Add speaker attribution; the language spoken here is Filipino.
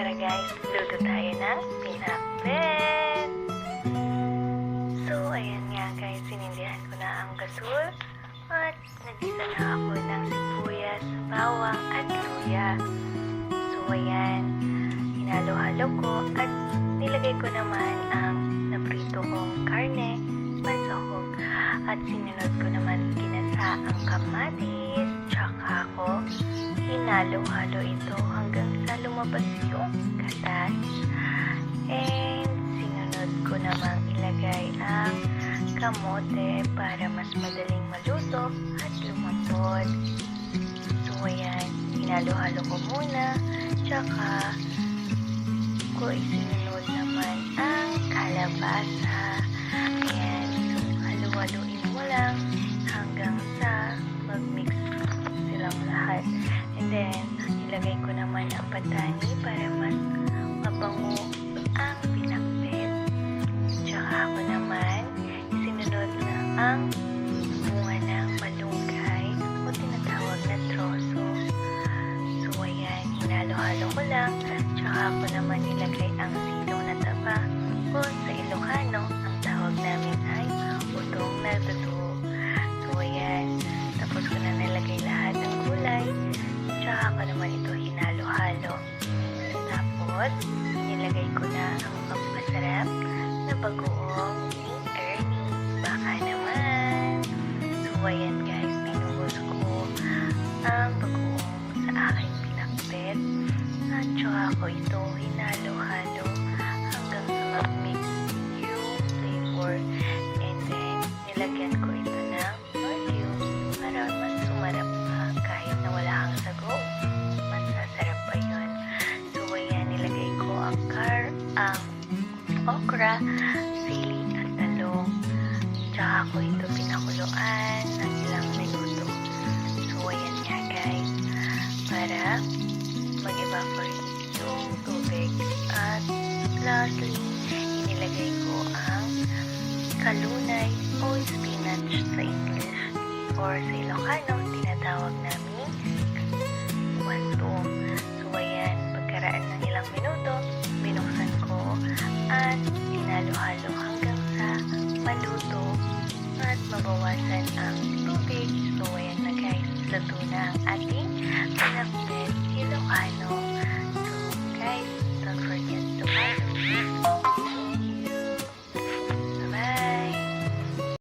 Speaker 1: Tara guys, luto tayo ng pinakbet. So ayan nga guys, sinindihan ko na ang gasol at nagisa na ako ng sibuyas, bawang at luya. So ayan, hinalo-halo ko at nilagay ko naman ang naprito kong karne, pansahog, at sinunod ko naman ginasa ang kamatis, tsaka ko hinalo-halo ito hanggang sa lumabas yung katas. And sinunod ko namang ilagay ang kamote para mas madaling maluto at lumambot. So ayan, hinalo-halo ko muna, tsaka ko isinunod naman ang kalabasa. Ayan, so halo-haloin mo lang hanggang sa mag-mix silang lahat. And then, ilagay ko naman ang patani para mas mabango ang pinakbet. Tsaka ako naman, isinunod na ang bunga ng malunggay o tinatawag na troso. So, ayan, hinalo-halo ko lang. Tsaka ako naman nilagay ang silong na taba o sa Ilocano, ang tawag namin ay utong na totoo. So, ayan, tapos ko na nilagay lahat ng gulay. Tsaka ako naman ito hinalo-halo. Tapos, nilagay ko na ang pampasarap na bagoong ni Ernie. Baka naman. So, ayan guys, pinuhos ko ang bagoong sa aking pinakbet. At tsaka ako ito hinalo-halo hanggang sa mag-mix yung flavor. And then, nilagyan ko ito ng perfume para mas sumarap pa kahit na wala kang sago. Masasarap pa yun. So, ayan, nilagay ko ang okra, sili at talong. Tsaka ko ito pinakuluan ng ilang minuto. So, ayan nga guys, para mag-evaporate yung tubig. At lastly, inilagay ko ang kalunay o spinach sa English or sa Ilocano, tinatawag namin wantong. So, ayan, pagkaraan ng ilang minuto, binuksan ko at hinalo-halo hanggang sa maluto at mabawasan ang tubig. So, ayan na guys, luto na ang ating pinakbet Ilocano. So, guys, don't forget to follow